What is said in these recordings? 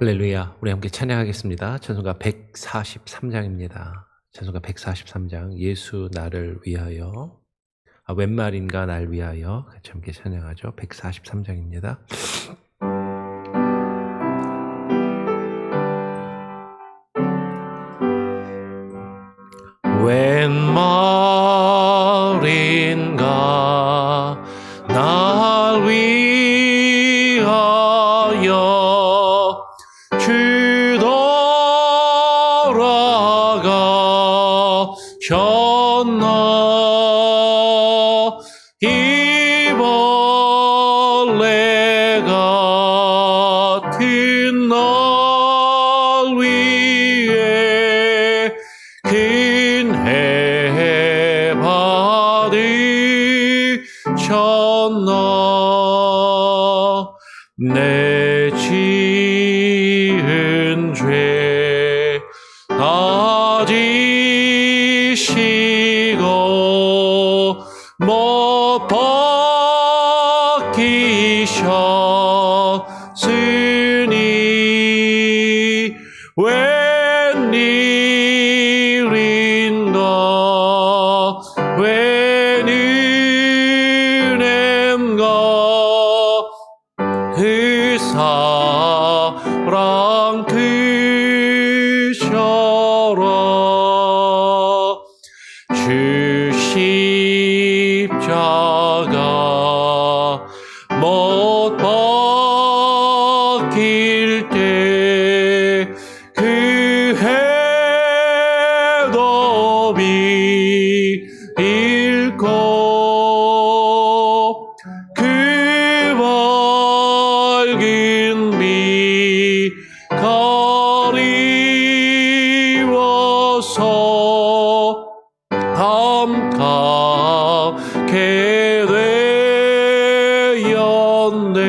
할렐루야. 우리 함께 찬양하겠습니다. 찬송가 143장입니다. 찬송가 143장. 예수 나를 위하여. 웬 말인가 날 위하여. 같이 함께 찬양하죠. 143장입니다. 웬 말인가 날 위하여 주 돌아가셨나. 이 벌레 같은 날 위에 큰 해 받으셨나. 내 지은 죄 다 지시고 못 박히셨으니 웬일인가 웬 은혜인가 그 사랑 드셔라. 주 십자가 못 박힐 때 그 해도 잃고 그 밝은 빛 가리워서 함께 되었네.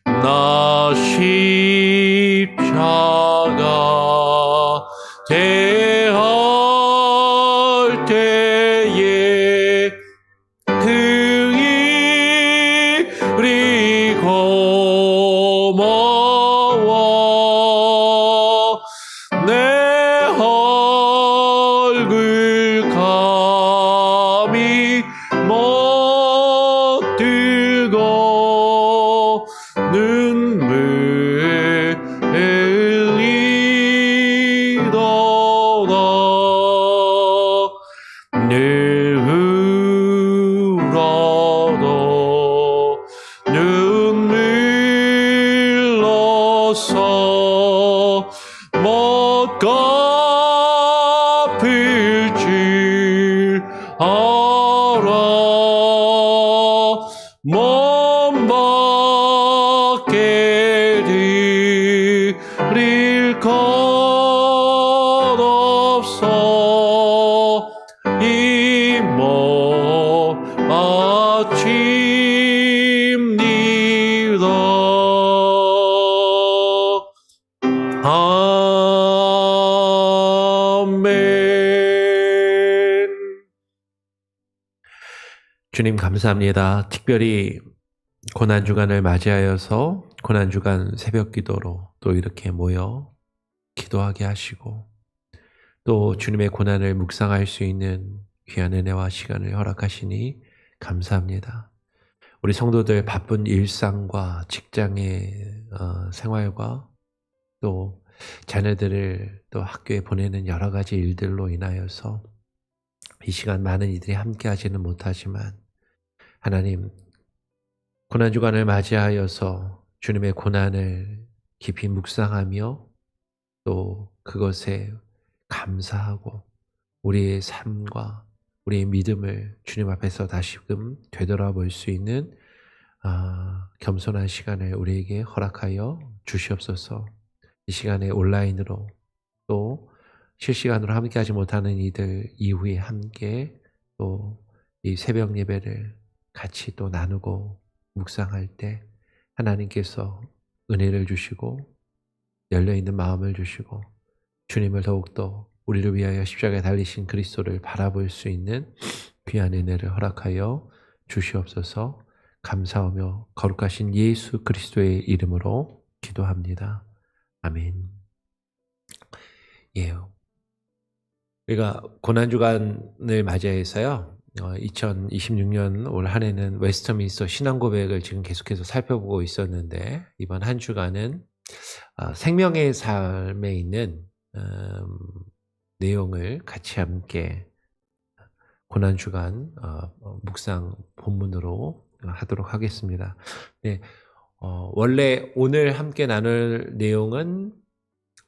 나 십자가 대할 때에 그 일이 고마워. 내 얼굴 감히 못 들고 눈물 흘리도다. 늘 울어도 눈물로서 못 갚을 줄 알아. 몸 밖에 드릴 것 없어. 이 몸 바칩니다. 아멘. 주님 감사합니다. 특별히 고난주간을 맞이하여서 고난주간 새벽기도로 또 이렇게 모여 기도하게 하시고 또 주님의 고난을 묵상할 수 있는 귀한 은혜와 시간을 허락하시니 감사합니다. 우리 성도들 바쁜 일상과 직장의 생활과 또 자녀들을 또 학교에 보내는 여러 가지 일들로 인하여서 이 시간 많은 이들이 함께 하지는 못하지만 하나님 고난주간을 맞이하여서 주님의 고난을 깊이 묵상하며 또 그것에 감사하고 우리의 삶과 우리의 믿음을 주님 앞에서 다시금 되돌아볼 수 있는 겸손한 시간을 우리에게 허락하여 주시옵소서. 이 시간에 온라인으로 또 실시간으로 함께하지 못하는 이들 이후에 함께 또 이 새벽 예배를 같이 또 나누고 묵상할 때 하나님께서 은혜를 주시고 열려있는 마음을 주시고 주님을 더욱더 우리를 위하여 십자가에 달리신 그리스도를 바라볼 수 있는 귀한 은혜를 허락하여 주시옵소서. 감사하며 거룩하신 예수 그리스도의 이름으로 기도합니다. 기도합니다. 아멘. 예. 우리가 고난주간을 맞이해서요. 2026년 올 한 해는 웨스트민스터 신앙고백을 지금 계속해서 살펴보고 있었는데, 이번 한 주간은 생명의 삶에 있는 내용을 같이 함께 고난주간 묵상 본문으로 하도록 하겠습니다. 네, 원래 오늘 함께 나눌 내용은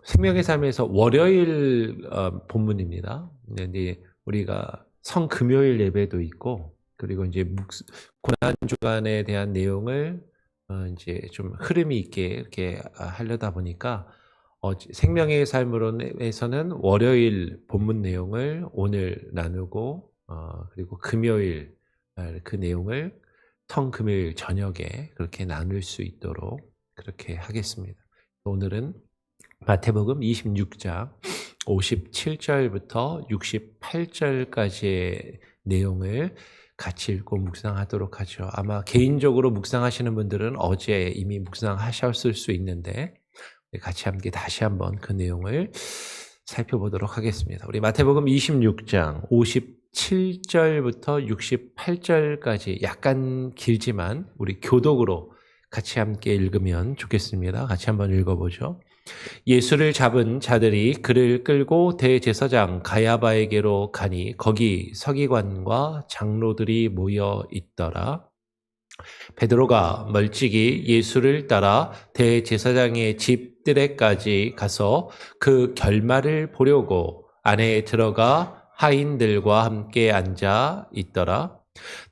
생명의 삶에서 월요일 본문입니다. 근데 우리가 성금요일 예배도 있고, 그리고 이제 고난주간에 대한 내용을 이제 좀 흐름이 있게 이렇게 하려다 보니까 생명의 삶으로에서는 월요일 본문 내용을 오늘 나누고, 그리고 금요일 그 내용을 성금요일 저녁에 그렇게 나눌 수 있도록 그렇게 하겠습니다. 오늘은 마태복음 26장 57절부터 68절까지의 내용을 같이 읽고 묵상하도록 하죠. 아마 개인적으로 묵상하시는 분들은 어제 이미 묵상하셨을 수 있는데, 같이 함께 다시 한번 그 내용을 살펴보도록 하겠습니다. 우리 마태복음 26장 57절부터 68절까지 약간 길지만 우리 교독으로 같이 함께 읽으면 좋겠습니다. 같이 한번 읽어보죠. 예수를 잡은 자들이 그를 끌고 대제사장 가야바에게로 가니 거기 서기관과 장로들이 모여 있더라. 베드로가 멀찍이 예수를 따라 대제사장의 집 뜰에까지 가서 그 결말을 보려고 안에 들어가 하인들과 함께 앉아 있더라.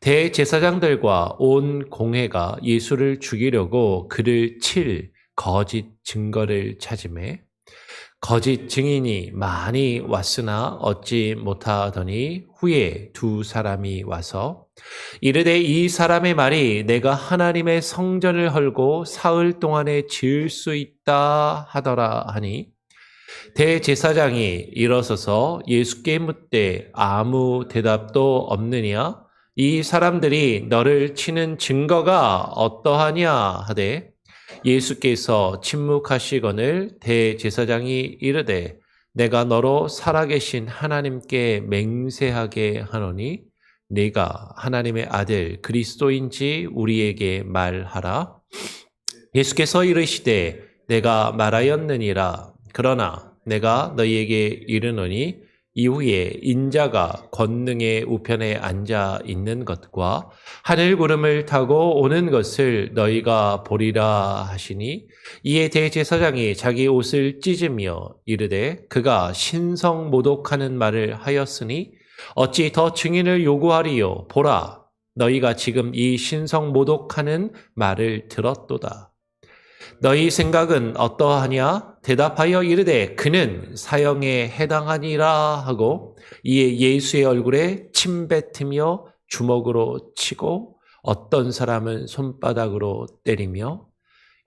대제사장들과 온 공회가 예수를 죽이려고 그를 칠 거짓 증거를 찾으매 거짓 증인이 많이 왔으나 얻지 못하더니 후에 두 사람이 와서 이르되 이 사람의 말이 내가 하나님의 성전을 헐고 사흘 동안에 지을 수 있다 하더라 하니 대제사장이 일어서서 예수께 묻되 아무 대답도 없느냐? 이 사람들이 너를 치는 증거가 어떠하냐 하되 예수께서 침묵하시거늘 대제사장이 이르되 내가 너로 살아계신 하나님께 맹세하게 하노니 네가 하나님의 아들 그리스도인지 우리에게 말하라. 예수께서 이르시되 내가 말하였느니라. 그러나 내가 너희에게 이르노니 이후에 인자가 권능의 우편에 앉아 있는 것과 하늘 구름을 타고 오는 것을 너희가 보리라 하시니 이에 대제사장이 자기 옷을 찢으며 이르되 그가 신성모독하는 말을 하였으니 어찌 더 증인을 요구하리요? 보라, 너희가 지금 이 신성모독하는 말을 들었도다. 너희 생각은 어떠하냐? 대답하여 이르되 그는 사형에 해당하니라 하고 이에 예수의 얼굴에 침 뱉으며 주먹으로 치고 어떤 사람은 손바닥으로 때리며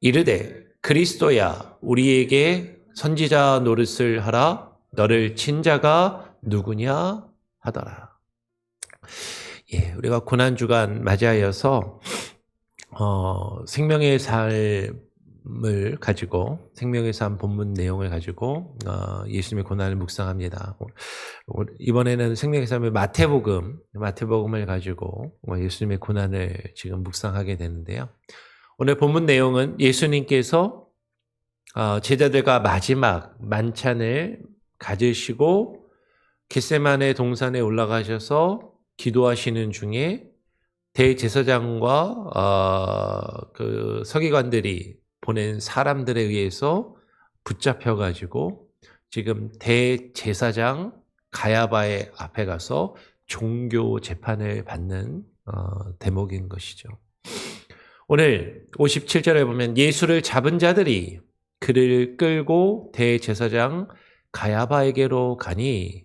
이르되 그리스도야 우리에게 선지자 노릇을 하라. 너를 친 자가 누구냐 하더라. 예, 우리가 고난주간 맞이하여서 생명의 삶을 가지고 생명의 삶 본문 내용을 가지고 예수님의 고난을 묵상합니다. 이번에는 생명의 삶의 마태복음을 가지고 예수님의 고난을 지금 묵상하게 되는데요. 오늘 본문 내용은 예수님께서 제자들과 마지막 만찬을 가지시고 겟세마네 동산에 올라가셔서 기도하시는 중에 대제사장과 그 서기관들이 보낸 사람들에 의해서 붙잡혀가지고 지금 대제사장 가야바의 앞에 가서 종교 재판을 받는 대목인 것이죠. 오늘 57절에 보면 예수를 잡은 자들이 그를 끌고 대제사장 가야바에게로 가니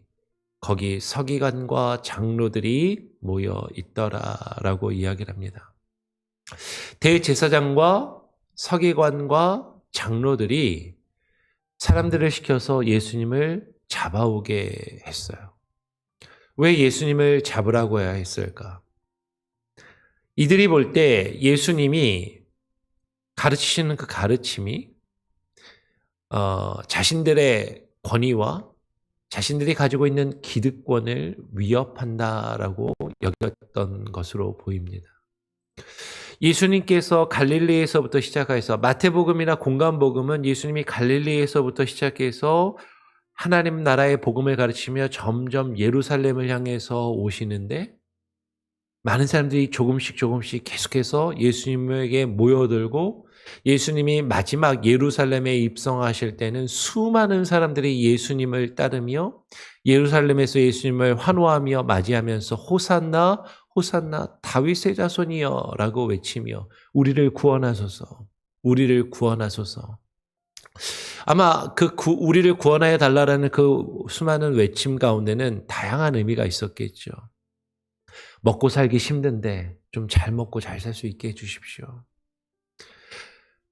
거기 서기관과 장로들이 모여 있더라라고 이야기를 합니다. 대제사장과 서기관과 장로들이 사람들을 시켜서 예수님을 잡아오게 했어요. 왜 예수님을 잡으라고 해야 했을까? 이들이 볼 때 예수님이 가르치시는 그 가르침이 자신들의 권위와 자신들이 가지고 있는 기득권을 위협한다라고 여겼던 것으로 보입니다. 예수님께서 갈릴리에서부터 시작해서 마태복음이나 공간복음은 예수님이 갈릴리에서부터 시작해서 하나님 나라의 복음을 가르치며 점점 예루살렘을 향해서 오시는데 많은 사람들이 조금씩 계속해서 예수님에게 모여들고 예수님이 마지막 예루살렘에 입성하실 때는 수많은 사람들이 예수님을 따르며 예루살렘에서 예수님을 환호하며 맞이하면서 호산나 호산나 다윗의 자손이여 라고 외치며 우리를 구원하소서 우리를 구원하소서. 아마 우리를 구원하여 달라라는 그 수많은 외침 가운데는 다양한 의미가 있었겠죠. 먹고 살기 힘든데 좀 잘 먹고 잘 살 수 있게 해주십시오.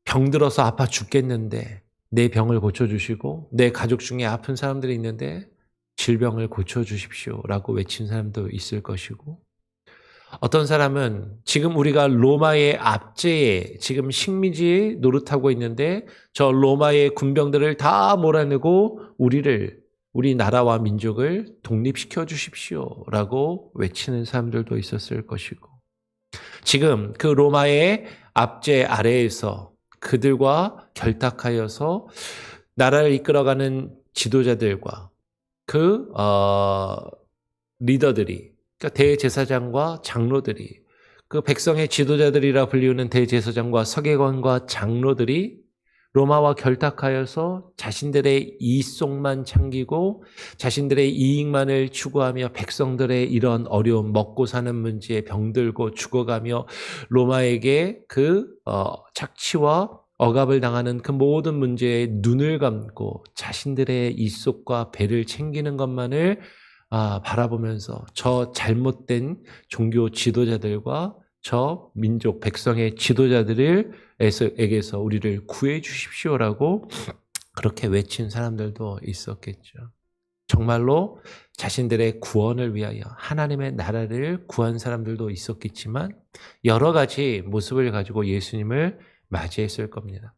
병들어서 아파 죽겠는데 내 병을 고쳐주시고 내 가족 중에 아픈 사람들이 있는데 질병을 고쳐주십시오 라고 외친 사람도 있을 것이고, 어떤 사람은 지금 우리가 로마의 압제에 지금 식민지에 노릇하고 있는데 저 로마의 군병들을 다 몰아내고 우리 나라와 민족을 독립시켜 주십시오 라고 외치는 사람들도 있었을 것이고, 지금 그 로마의 압제 아래에서 그들과 결탁하여서 나라를 이끌어가는 지도자들과 그 리더들이, 그러니까 대제사장과 장로들이, 그 백성의 지도자들이라 불리우는 대제사장과 서기관과 장로들이 로마와 결탁하여서 자신들의 이속만 챙기고 자신들의 이익만을 추구하며 백성들의 이런 어려움, 먹고 사는 문제에 병들고 죽어가며 로마에게 그 착취와 억압을 당하는 그 모든 문제에 눈을 감고 자신들의 이속과 배를 챙기는 것만을 바라보면서 저 잘못된 종교 지도자들과 저 민족 백성의 지도자들에게서 우리를 구해 주십시오라고 그렇게 외친 사람들도 있었겠죠. 정말로 자신들의 구원을 위하여 하나님의 나라를 구한 사람들도 있었겠지만 여러 가지 모습을 가지고 예수님을 맞이했을 겁니다.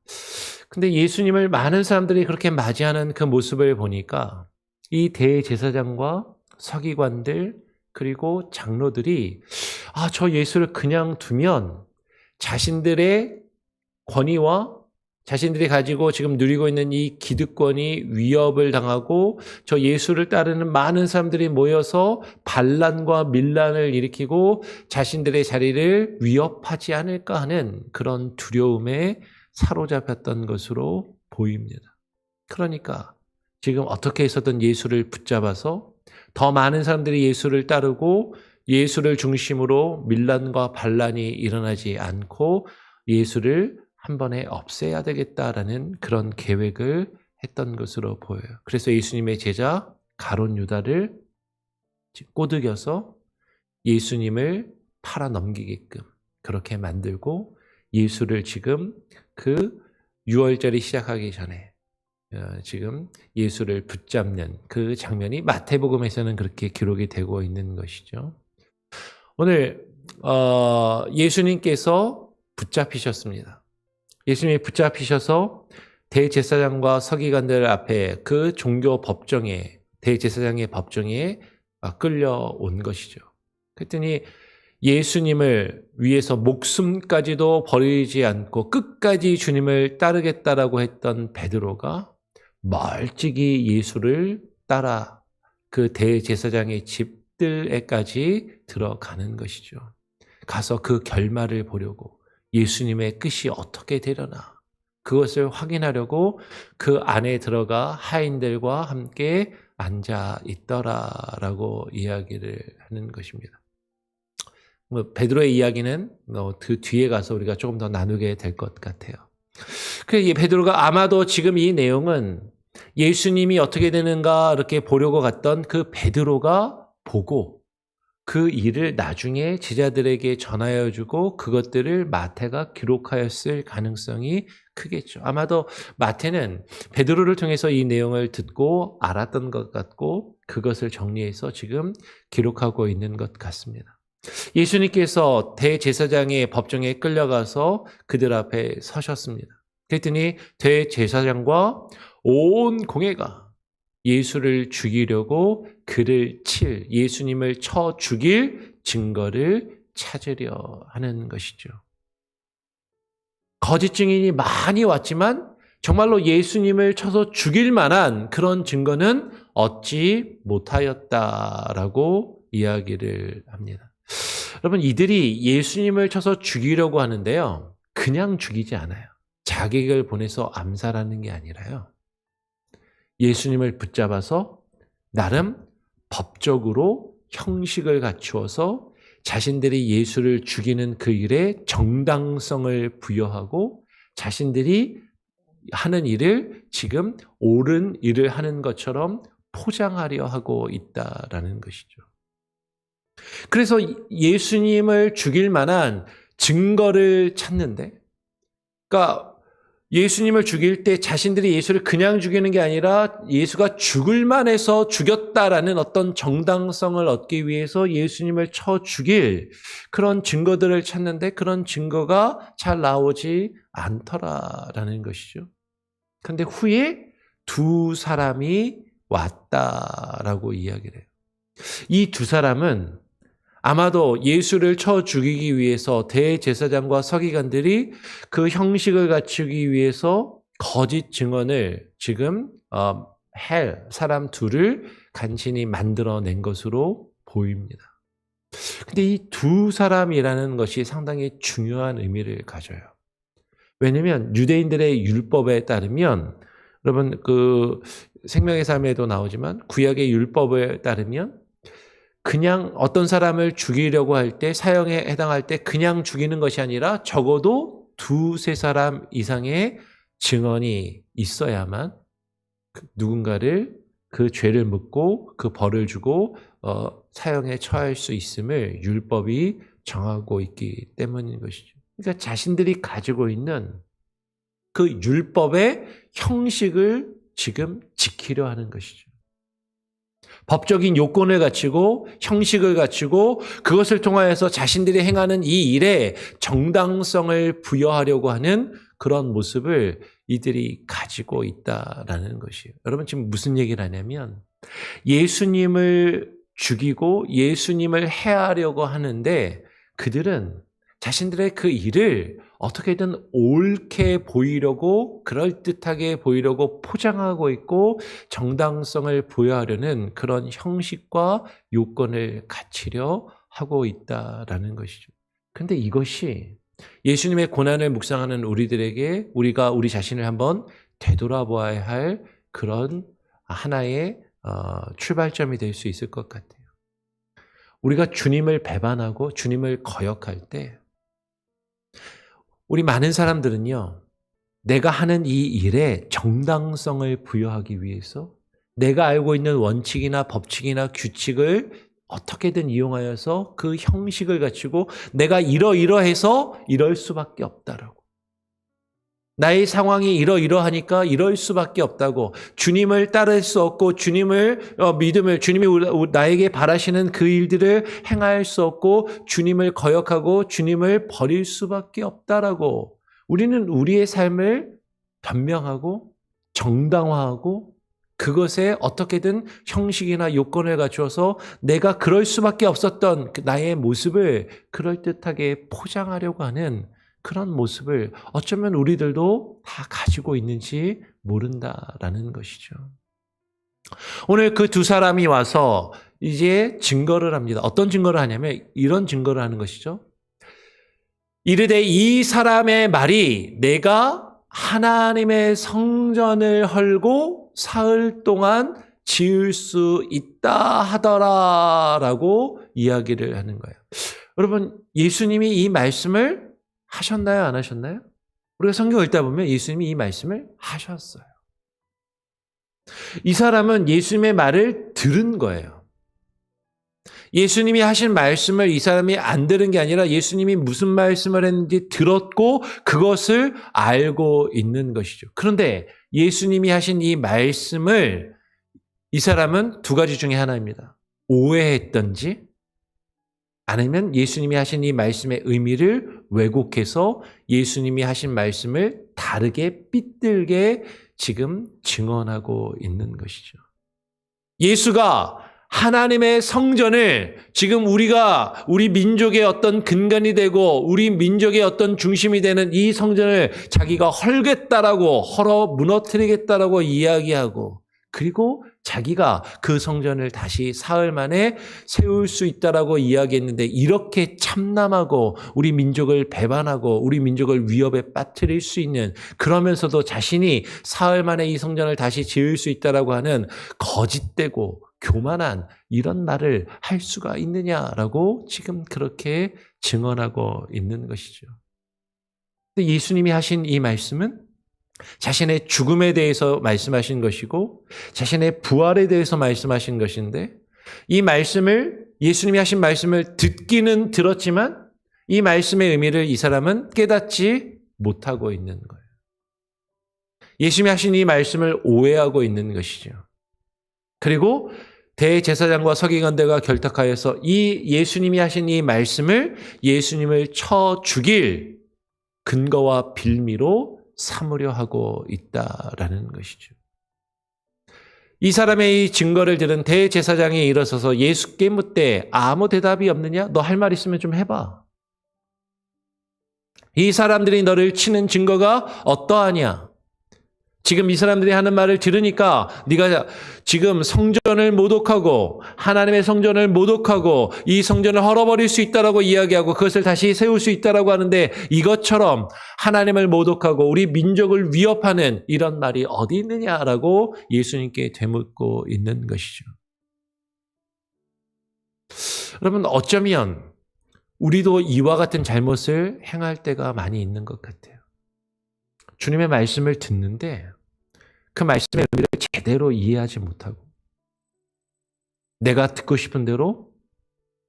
근데 예수님을 많은 사람들이 그렇게 맞이하는 그 모습을 보니까 이 대제사장과 서기관들 그리고 장로들이 저 예수를 그냥 두면 자신들의 권위와 자신들이 가지고 지금 누리고 있는 이 기득권이 위협을 당하고 저 예수를 따르는 많은 사람들이 모여서 반란과 밀란을 일으키고 자신들의 자리를 위협하지 않을까 하는 그런 두려움에 사로잡혔던 것으로 보입니다. 그러니까 지금 어떻게 해서든 예수를 붙잡아서 더 많은 사람들이 예수를 따르고 예수를 중심으로 밀란과 반란이 일어나지 않고 예수를 한 번에 없애야 되겠다라는 그런 계획을 했던 것으로 보여요. 그래서 예수님의 제자 가룟 유다를 꼬드겨서 예수님을 팔아 넘기게끔 그렇게 만들고 예수를 지금 그 유월절이 시작하기 전에 지금 예수를 붙잡는 그 장면이 마태복음에서는 그렇게 기록이 되고 있는 것이죠. 오늘 예수님께서 붙잡히셨습니다. 예수님이 붙잡히셔서 대제사장과 서기관들 앞에 그 종교 법정에 대제사장의 법정에 끌려온 것이죠. 그랬더니 예수님을 위해서 목숨까지도 버리지 않고 끝까지 주님을 따르겠다라고 했던 베드로가 멀찍이 예수를 따라 그 대제사장의 집들에까지 들어가는 것이죠. 가서 그 결말을 보려고 예수님의 끝이 어떻게 되려나 그것을 확인하려고 그 안에 들어가 하인들과 함께 앉아 있더라라고 이야기를 하는 것입니다. 베드로의 이야기는 그 뒤에 가서 우리가 조금 더 나누게 될 것 같아요. 그래서 베드로가 아마도 지금 이 내용은 예수님이 어떻게 되는가 이렇게 보려고 갔던 그 베드로가 보고 그 일을 나중에 제자들에게 전하여 주고 그것들을 마태가 기록하였을 가능성이 크겠죠. 아마도 마태는 베드로를 통해서 이 내용을 듣고 알았던 것 같고 그것을 정리해서 지금 기록하고 있는 것 같습니다. 예수님께서 대제사장의 법정에 끌려가서 그들 앞에 서셨습니다. 그랬더니 대제사장과 온 공회가 예수를 죽이려고 그를 예수님을 쳐 죽일 증거를 찾으려 하는 것이죠. 거짓 증인이 많이 왔지만 정말로 예수님을 쳐서 죽일 만한 그런 증거는 얻지 못하였다라고 이야기를 합니다. 여러분, 이들이 예수님을 쳐서 죽이려고 하는데요, 그냥 죽이지 않아요. 자객을 보내서 암살하는 게 아니라요, 예수님을 붙잡아서 나름 법적으로 형식을 갖추어서 자신들이 예수를 죽이는 그 일에 정당성을 부여하고 자신들이 하는 일을 지금 옳은 일을 하는 것처럼 포장하려 하고 있다라는 것이죠. 그래서 예수님을 죽일 만한 증거를 찾는데, 그러니까 예수님을 죽일 때 자신들이 예수를 그냥 죽이는 게 아니라 예수가 죽을 만해서 죽였다라는 어떤 정당성을 얻기 위해서 예수님을 쳐 죽일 그런 증거들을 찾는데 그런 증거가 잘 나오지 않더라라는 것이죠. 그런데 후에 두 사람이 왔다라고 이야기를 해요. 이 두 사람은 아마도 예수를 쳐 죽이기 위해서 대제사장과 서기관들이 그 형식을 갖추기 위해서 거짓 증언을 지금 사람 둘을 간신히 만들어낸 것으로 보입니다. 근데 이 두 사람이라는 것이 상당히 중요한 의미를 가져요. 왜냐하면 유대인들의 율법에 따르면, 여러분 그 생명의 삶에도 나오지만 구약의 율법에 따르면 그냥 어떤 사람을 죽이려고 할 때, 사형에 해당할 때 그냥 죽이는 것이 아니라 적어도 두세 사람 이상의 증언이 있어야만 누군가를 그 죄를 묻고 그 벌을 주고 사형에 처할 수 있음을 율법이 정하고 있기 때문인 것이죠. 그러니까 자신들이 가지고 있는 그 율법의 형식을 지금 지키려 하는 것이죠. 법적인 요건을 갖추고 형식을 갖추고 그것을 통하여서 자신들이 행하는 이 일에 정당성을 부여하려고 하는 그런 모습을 이들이 가지고 있다라는 것이에요. 여러분, 지금 무슨 얘기를 하냐면 예수님을 죽이고 예수님을 해하려고 하는데 그들은 자신들의 그 일을 어떻게든 옳게 보이려고, 그럴듯하게 보이려고 포장하고 있고 정당성을 부여하려는 그런 형식과 요건을 갖추려 하고 있다라는 것이죠. 그런데 이것이 예수님의 고난을 묵상하는 우리들에게 우리가 우리 자신을 한번 되돌아보아야 할 그런 하나의 출발점이 될 수 있을 것 같아요. 우리가 주님을 배반하고 주님을 거역할 때 우리 많은 사람들은요, 내가 하는 이 일에 정당성을 부여하기 위해서 내가 알고 있는 원칙이나 법칙이나 규칙을 어떻게든 이용하여서 그 형식을 갖추고 내가 이러이러해서 이럴 수밖에 없다라고. 나의 상황이 이러이러하니까 이럴 수밖에 없다고. 주님을 따를 수 없고 주님을 믿음을, 주님이 나에게 바라시는 그 일들을 행할 수 없고 주님을 거역하고 주님을 버릴 수밖에 없다라고. 우리는 우리의 삶을 변명하고 정당화하고 그것에 어떻게든 형식이나 요건을 갖추어서 내가 그럴 수밖에 없었던 나의 모습을 그럴듯하게 포장하려고 하는 그런 모습을 어쩌면 우리들도 다 가지고 있는지 모른다라는 것이죠. 오늘 그 두 사람이 와서 이제 증거를 합니다. 어떤 증거를 하냐면 이런 증거를 하는 것이죠. 이르되 이 사람의 말이 내가 하나님의 성전을 헐고 사흘 동안 지을 수 있다 하더라라고 이야기를 하는 거예요. 여러분, 예수님이 이 말씀을 하셨나요? 안 하셨나요? 우리가 성경 읽다 보면 예수님이 이 말씀을 하셨어요. 이 사람은 예수님의 말을 들은 거예요. 예수님이 하신 말씀을 이 사람이 안 들은 게 아니라 예수님이 무슨 말씀을 했는지 들었고 그것을 알고 있는 것이죠. 그런데 예수님이 하신 이 말씀을 이 사람은 두 가지 중에 하나입니다. 오해했던지 아니면 예수님이 하신 이 말씀의 의미를 왜곡해서 예수님이 하신 말씀을 다르게 삐뚤게 지금 증언하고 있는 것이죠. 예수가 하나님의 성전을 지금 우리 민족의 어떤 근간이 되고 우리 민족의 어떤 중심이 되는 이 성전을 자기가 헐겠다라고 무너뜨리겠다라고 이야기하고, 그리고 자기가 그 성전을 다시 사흘 만에 세울 수 있다라고 이야기했는데, 이렇게 참남하고 우리 민족을 배반하고 우리 민족을 위협에 빠뜨릴 수 있는, 그러면서도 자신이 사흘 만에 이 성전을 다시 지을 수 있다라고 하는 거짓되고 교만한 이런 말을 할 수가 있느냐라고 지금 그렇게 증언하고 있는 것이죠. 근데 예수님이 하신 이 말씀은 자신의 죽음에 대해서 말씀하신 것이고 자신의 부활에 대해서 말씀하신 것인데, 이 말씀을, 예수님이 하신 말씀을 듣기는 들었지만 이 말씀의 의미를 이 사람은 깨닫지 못하고 있는 거예요. 예수님이 하신 이 말씀을 오해하고 있는 것이죠. 그리고 대제사장과 서기관들과 결탁하여서 이 예수님이 하신 이 말씀을 예수님을 쳐 죽일 근거와 빌미로 삼으려 하고 있다라는 것이죠. 이 사람의 이 증거를 들은 대제사장이 일어서서 예수께 묻되 아무 대답이 없느냐? 너 할 말 있으면 좀 해봐. 이 사람들이 너를 치는 증거가 어떠하냐? 지금 이 사람들이 하는 말을 들으니까 네가 지금 성전을 모독하고 하나님의 성전을 모독하고 이 성전을 헐어버릴 수 있다라고 이야기하고 그것을 다시 세울 수 있다라고 하는데, 이것처럼 하나님을 모독하고 우리 민족을 위협하는 이런 말이 어디 있느냐라고 예수님께 되묻고 있는 것이죠. 여러분, 어쩌면 우리도 이와 같은 잘못을 행할 때가 많이 있는 것 같아요. 주님의 말씀을 듣는데 그 말씀의 의미를 제대로 이해하지 못하고 내가 듣고 싶은 대로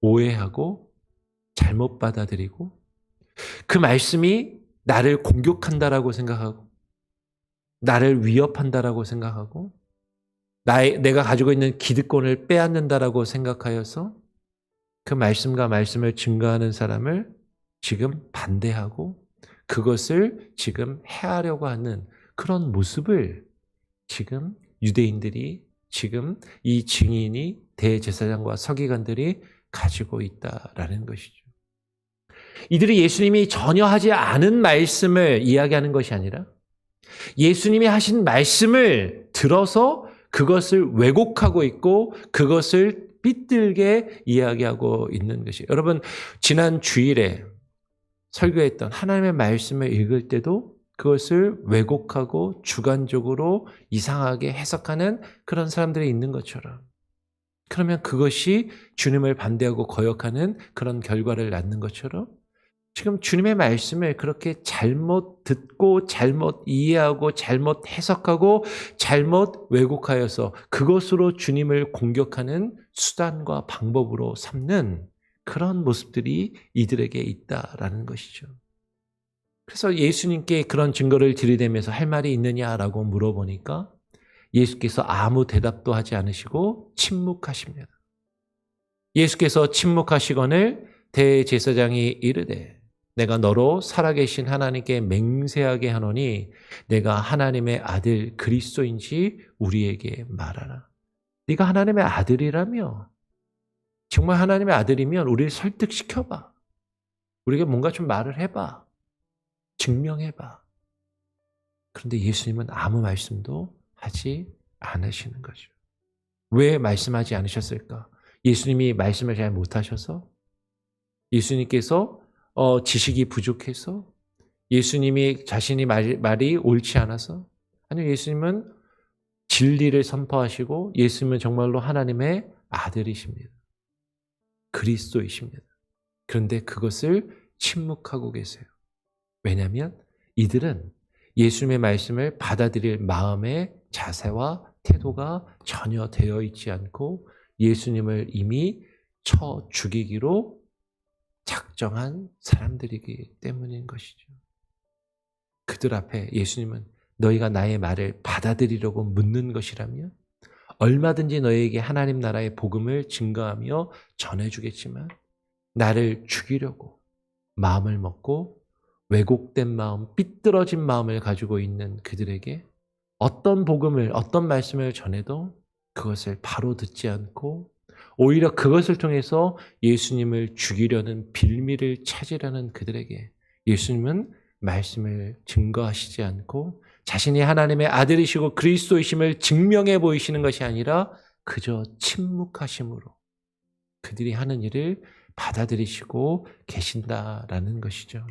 오해하고 잘못 받아들이고 그 말씀이 나를 공격한다라고 생각하고 나를 위협한다라고 생각하고 내가 가지고 있는 기득권을 빼앗는다라고 생각하여서 그 말씀과 말씀을 증거하는 사람을 지금 반대하고 그것을 지금 해하려고 하는 그런 모습을 지금 유대인들이, 지금 이 증인이 대제사장과 서기관들이 가지고 있다라는 것이죠. 이들이 예수님이 전혀 하지 않은 말씀을 이야기하는 것이 아니라 예수님이 하신 말씀을 들어서 그것을 왜곡하고 있고 그것을 삐뚤게 이야기하고 있는 것이에요. 여러분, 지난 주일에 설교했던 하나님의 말씀을 읽을 때도 그것을 왜곡하고 주관적으로 이상하게 해석하는 그런 사람들이 있는 것처럼, 그러면 그것이 주님을 반대하고 거역하는 그런 결과를 낳는 것처럼, 지금 주님의 말씀을 그렇게 잘못 듣고 잘못 이해하고 잘못 해석하고 잘못 왜곡하여서 그것으로 주님을 공격하는 수단과 방법으로 삼는 그런 모습들이 이들에게 있다라는 것이죠. 그래서 예수님께 그런 증거를 들이대면서 할 말이 있느냐라고 물어보니까 예수께서 아무 대답도 하지 않으시고 침묵하십니다. 예수께서 침묵하시거늘 대제사장이 이르되 내가 너로 살아계신 하나님께 맹세하게 하노니 내가 하나님의 아들 그리스도인지 우리에게 말하라. 네가 하나님의 아들이라며, 정말 하나님의 아들이면 우리를 설득시켜봐. 우리에게 뭔가 좀 말을 해봐. 증명해봐. 그런데 예수님은 아무 말씀도 하지 않으시는 거죠. 왜 말씀하지 않으셨을까? 예수님이 말씀을 잘 못하셔서? 예수님께서 지식이 부족해서? 예수님이 자신이 말이 옳지 않아서? 아니요, 예수님은 진리를 선포하시고 예수님은 정말로 하나님의 아들이십니다. 그리스도이십니다. 그런데 그것을 침묵하고 계세요. 왜냐하면 이들은 예수님의 말씀을 받아들일 마음의 자세와 태도가 전혀 되어 있지 않고 예수님을 이미 쳐 죽이기로 작정한 사람들이기 때문인 것이죠. 그들 앞에 예수님은 너희가 나의 말을 받아들이려고 묻는 것이라면 얼마든지 너희에게 하나님 나라의 복음을 증거하며 전해주겠지만 나를 죽이려고 마음을 먹고 왜곡된 마음, 삐뚤어진 마음을 가지고 있는 그들에게 어떤 복음을, 어떤 말씀을 전해도 그것을 바로 듣지 않고 오히려 그것을 통해서 예수님을 죽이려는 빌미를 찾으려는 그들에게 예수님은 말씀을 증거하시지 않고 자신이 하나님의 아들이시고 그리스도이심을 증명해 보이시는 것이 아니라 그저 침묵하심으로 그들이 하는 일을 받아들이시고 계신다라는 것이죠.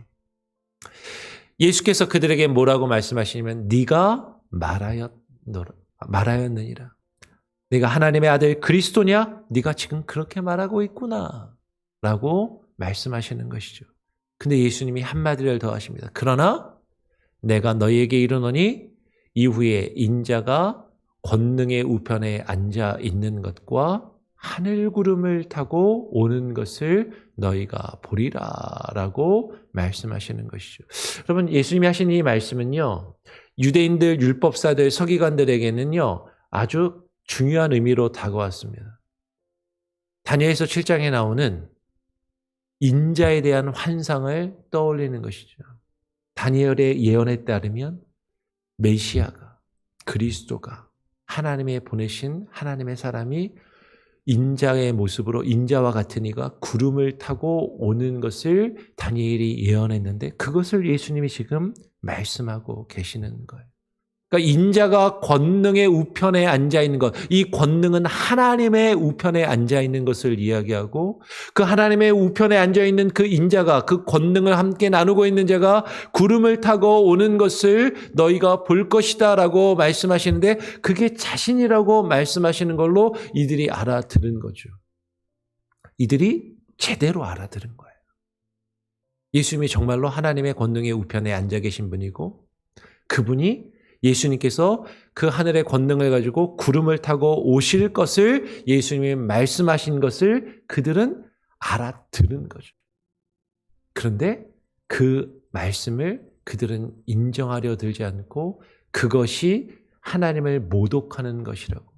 예수께서 그들에게 뭐라고 말씀하시냐면 네가 말하였느니라. 네가 하나님의 아들 그리스도냐? 네가 지금 그렇게 말하고 있구나 라고 말씀하시는 것이죠. 근데 예수님이 한마디를 더 하십니다. 그러나 내가 너희에게 이르노니 이후에 인자가 권능의 우편에 앉아 있는 것과 하늘구름을 타고 오는 것을 너희가 보리라 라고 말씀하시는 것이죠. 여러분, 예수님이 하신 이 말씀은요, 유대인들, 율법사들, 서기관들에게는요 아주 중요한 의미로 다가왔습니다. 다니엘서 7장에 나오는 인자에 대한 환상을 떠올리는 것이죠. 다니엘의 예언에 따르면 메시아가, 그리스도가 하나님의 보내신 하나님의 사람이 인자의 모습으로 인자와 같은 이가 구름을 타고 오는 것을 다니엘이 예언했는데 그것을 예수님이 지금 말씀하고 계시는 거예요. 그러니까 인자가 권능의 우편에 앉아 있는 것, 이 권능은 하나님의 우편에 앉아 있는 것을 이야기하고 그 하나님의 우편에 앉아 있는 그 인자가 그 권능을 함께 나누고 있는 자가 구름을 타고 오는 것을 너희가 볼 것이다 라고 말씀하시는데 그게 자신이라고 말씀하시는 걸로 이들이 알아들은 거죠. 이들이 제대로 알아들은 거예요. 예수님이 정말로 하나님의 권능의 우편에 앉아 계신 분이고 그분이 예수님께서 그 하늘의 권능을 가지고 구름을 타고 오실 것을 예수님이 말씀하신 것을 그들은 알아들은 거죠. 그런데 그 말씀을 그들은 인정하려 들지 않고 그것이 하나님을 모독하는 것이라고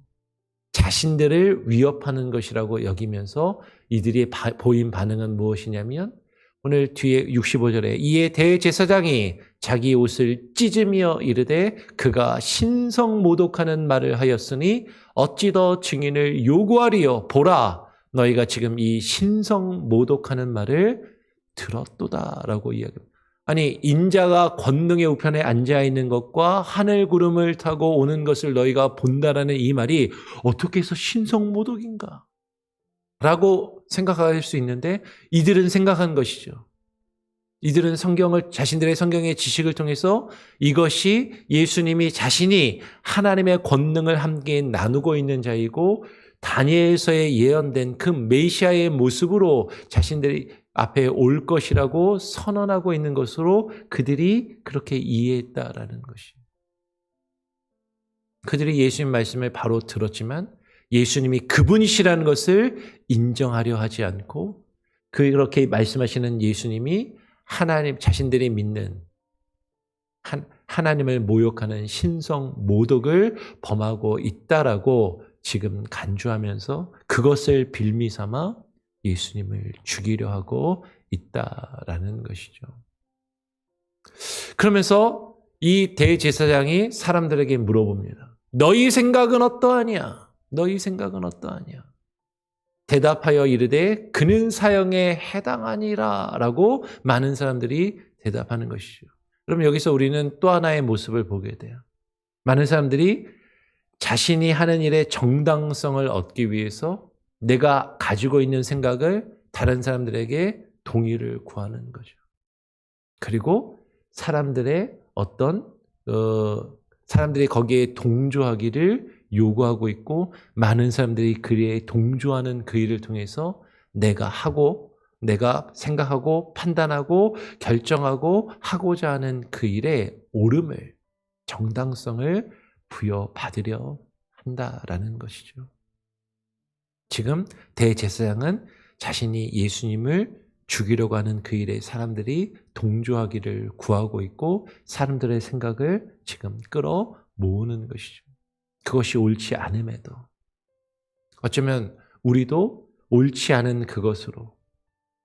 자신들을 위협하는 것이라고 여기면서 이들이 보인 반응은 무엇이냐면 오늘 뒤에 65절에 이에 대제사장이 자기 옷을 찢으며 이르되 그가 신성 모독하는 말을 하였으니 어찌 더 증인을 요구하리요. 보라 너희가 지금 이 신성 모독하는 말을 들었도다라고 이야기합니다. 아니 인자가 권능의 우편에 앉아있는 것과 하늘 구름을 타고 오는 것을 너희가 본다라는 이 말이 어떻게 해서 신성 모독인가? 라고 생각할 수 있는데 이들은 생각한 것이죠. 이들은 자신들의 성경의 지식을 통해서 이것이 예수님이 자신이 하나님의 권능을 함께 나누고 있는 자이고 다니엘서에 예언된 그 메시아의 모습으로 자신들이 앞에 올 것이라고 선언하고 있는 것으로 그들이 그렇게 이해했다라는 것이. 그들이 예수님 말씀을 바로 들었지만 예수님이 그분이시라는 것을 인정하려 하지 않고 그렇게 말씀하시는 예수님이 하나님 자신들이 믿는 하나님을 모욕하는 신성 모독을 범하고 있다라고 지금 간주하면서 그것을 빌미 삼아 예수님을 죽이려 하고 있다라는 것이죠. 그러면서 이 대제사장이 사람들에게 물어봅니다. 너희 생각은 어떠하냐? 너희 생각은 어떠하냐? 대답하여 이르되 그는 사형에 해당하니라 라고 많은 사람들이 대답하는 것이죠. 그럼 여기서 우리는 또 하나의 모습을 보게 돼요. 많은 사람들이 자신이 하는 일의 정당성을 얻기 위해서 내가 가지고 있는 생각을 다른 사람들에게 동의를 구하는 거죠. 그리고 사람들의 사람들이 거기에 동조하기를 요구하고 있고 많은 사람들이 그에 동조하는 그 일을 통해서 내가 생각하고 판단하고 결정하고 하고자 하는 그 일에 옳음을 정당성을 부여받으려 한다라는 것이죠. 지금 대제사장은 자신이 예수님을 죽이려고 하는 그 일에 사람들이 동조하기를 구하고 있고 사람들의 생각을 지금 끌어모으는 것이죠. 그것이 옳지 않음에도 어쩌면 우리도 옳지 않은 그것으로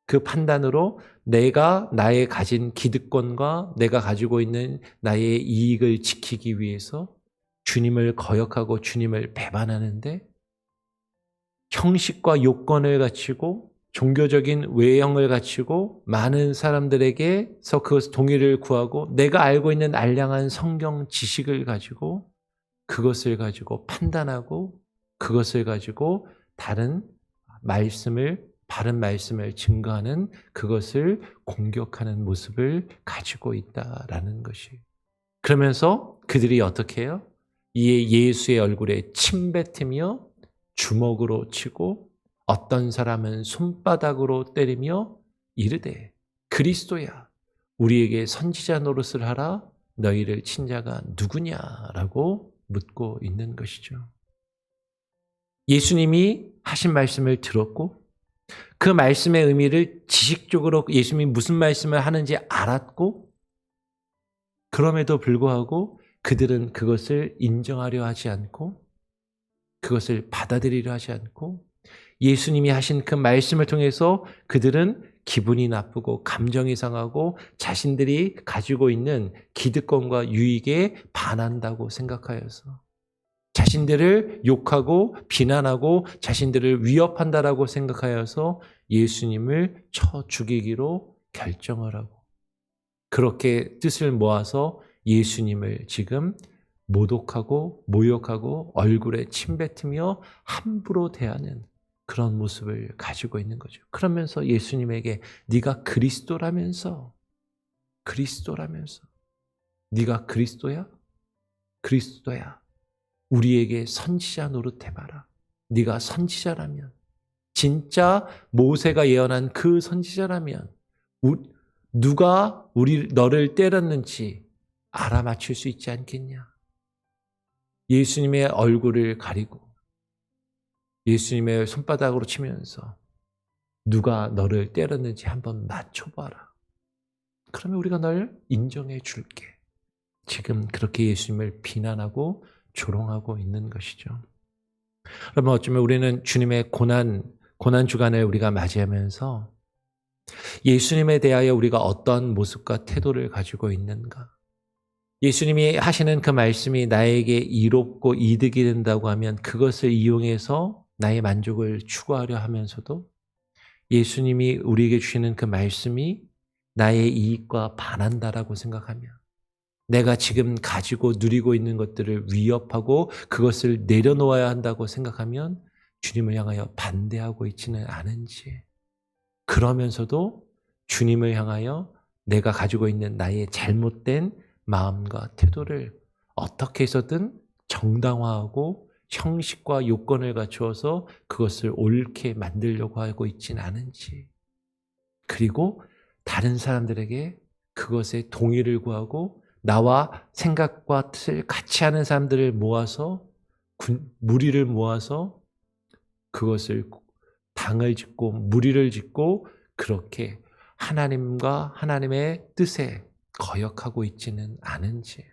그 판단으로 내가 나의 가진 기득권과 내가 가지고 있는 나의 이익을 지키기 위해서 주님을 거역하고 주님을 배반하는데 형식과 요건을 갖추고 종교적인 외형을 갖추고 많은 사람들에게서 그 동의를 구하고 내가 알고 있는 알량한 성경 지식을 가지고 그것을 가지고 판단하고 그것을 가지고 다른 말씀을 바른 말씀을 증거하는 그것을 공격하는 모습을 가지고 있다라는 것이. 그러면서 그들이 어떻게 해요? 이에 예수의 얼굴에 침뱉으며 주먹으로 치고 어떤 사람은 손바닥으로 때리며 이르되 그리스도야 우리에게 선지자 노릇을 하라 너희를 친 자가 누구냐라고 묻고 있는 것이죠. 예수님이 하신 말씀을 들었고 그 말씀의 의미를 지식적으로 예수님이 무슨 말씀을 하는지 알았고 그럼에도 불구하고 그들은 그것을 인정하려 하지 않고 그것을 받아들이려 하지 않고 예수님이 하신 그 말씀을 통해서 그들은 기분이 나쁘고 감정이 상하고 자신들이 가지고 있는 기득권과 유익에 반한다고 생각하여서 자신들을 욕하고 비난하고 자신들을 위협한다라고 생각하여서 예수님을 쳐 죽이기로 결정을 하고 그렇게 뜻을 모아서 예수님을 지금 모독하고 모욕하고 얼굴에 침뱉으며 함부로 대하는 그런 모습을 가지고 있는 거죠. 그러면서 예수님에게 네가 그리스도라면서 네가 그리스도야? 그리스도야. 우리에게 선지자 노릇해봐라. 네가 선지자라면 진짜 모세가 예언한 그 선지자라면 누가 너를 때렸는지 알아맞힐 수 있지 않겠냐. 예수님의 얼굴을 가리고 예수님의 손바닥으로 치면서 누가 너를 때렸는지 한번 맞춰봐라. 그러면 우리가 널 인정해 줄게. 지금 그렇게 예수님을 비난하고 조롱하고 있는 것이죠. 그러면 어쩌면 우리는 주님의 고난 주간을 우리가 맞이하면서 예수님에 대하여 우리가 어떤 모습과 태도를 가지고 있는가? 예수님이 하시는 그 말씀이 나에게 이롭고 이득이 된다고 하면 그것을 이용해서 나의 만족을 추구하려 하면서도 예수님이 우리에게 주시는 그 말씀이 나의 이익과 반한다라고 생각하면 내가 지금 가지고 누리고 있는 것들을 위협하고 그것을 내려놓아야 한다고 생각하면 주님을 향하여 반대하고 있지는 않은지 그러면서도 주님을 향하여 내가 가지고 있는 나의 잘못된 마음과 태도를 어떻게 해서든 정당화하고 형식과 요건을 갖추어서 그것을 옳게 만들려고 하고 있지는 않은지 그리고 다른 사람들에게 그것에 동의를 구하고 나와 생각과 뜻을 같이 하는 사람들을 모아서 무리를 모아서 그것을 당을 짓고 무리를 짓고 그렇게 하나님과 하나님의 뜻에 거역하고 있지는 않은지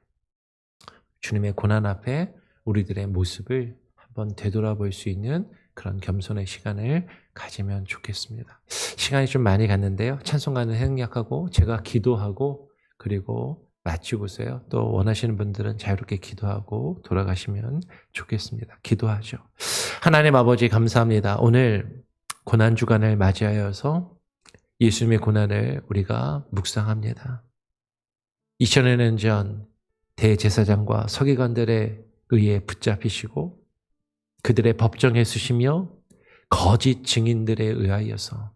주님의 고난 앞에 우리들의 모습을 한번 되돌아볼 수 있는 그런 겸손의 시간을 가지면 좋겠습니다. 시간이 좀 많이 갔는데요. 찬송가는 생략하고 제가 기도하고 그리고 마치고서요. 또 원하시는 분들은 자유롭게 기도하고 돌아가시면 좋겠습니다. 기도하죠. 하나님 아버지 감사합니다. 오늘 고난주간을 맞이하여서 예수님의 고난을 우리가 묵상합니다. 2000년 전 대제사장과 서기관들에 의해 붙잡히시고 그들의 법정에 서시며 거짓 증인들에 의하여서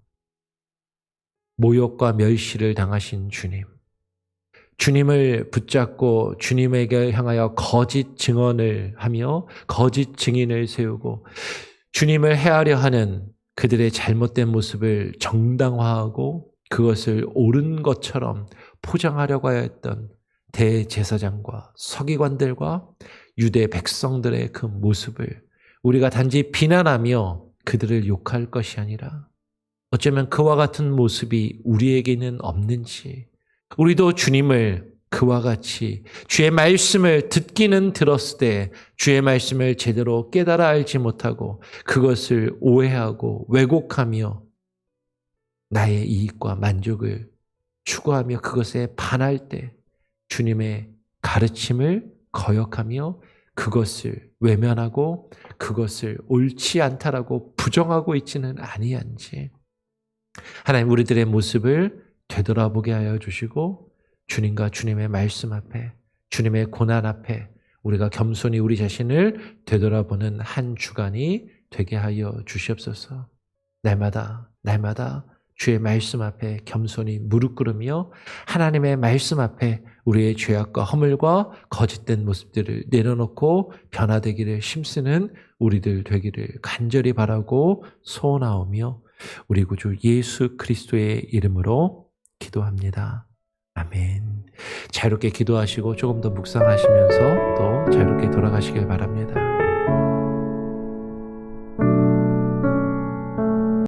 모욕과 멸시를 당하신 주님. 주님을 붙잡고 주님에게 향하여 거짓 증언을 하며 거짓 증인을 세우고 주님을 해하려 하는 그들의 잘못된 모습을 정당화하고 그것을 옳은 것처럼 포장하려고 하였던 대제사장과 서기관들과 유대 백성들의 그 모습을 우리가 단지 비난하며 그들을 욕할 것이 아니라 어쩌면 그와 같은 모습이 우리에게는 없는지 우리도 주님을 그와 같이 주의 말씀을 듣기는 들었을 때 주의 말씀을 제대로 깨달아 알지 못하고 그것을 오해하고 왜곡하며 나의 이익과 만족을 추구하며 그것에 반할 때 주님의 가르침을 거역하며 그것을 외면하고 그것을 옳지 않다라고 부정하고 있지는 아니한지 하나님 우리들의 모습을 되돌아보게 하여 주시고 주님과 주님의 말씀 앞에 주님의 고난 앞에 우리가 겸손히 우리 자신을 되돌아보는 한 주간이 되게 하여 주시옵소서. 날마다 주의 말씀 앞에 겸손히 무릎 꿇으며 하나님의 말씀 앞에 우리의 죄악과 허물과 거짓된 모습들을 내려놓고 변화되기를 힘쓰는 우리들 되기를 간절히 바라고 소원하오며 우리 구주 예수 그리스도의 이름으로 기도합니다. 아멘. 자유롭게 기도하시고 조금 더 묵상하시면서 또 자유롭게 돌아가시길 바랍니다.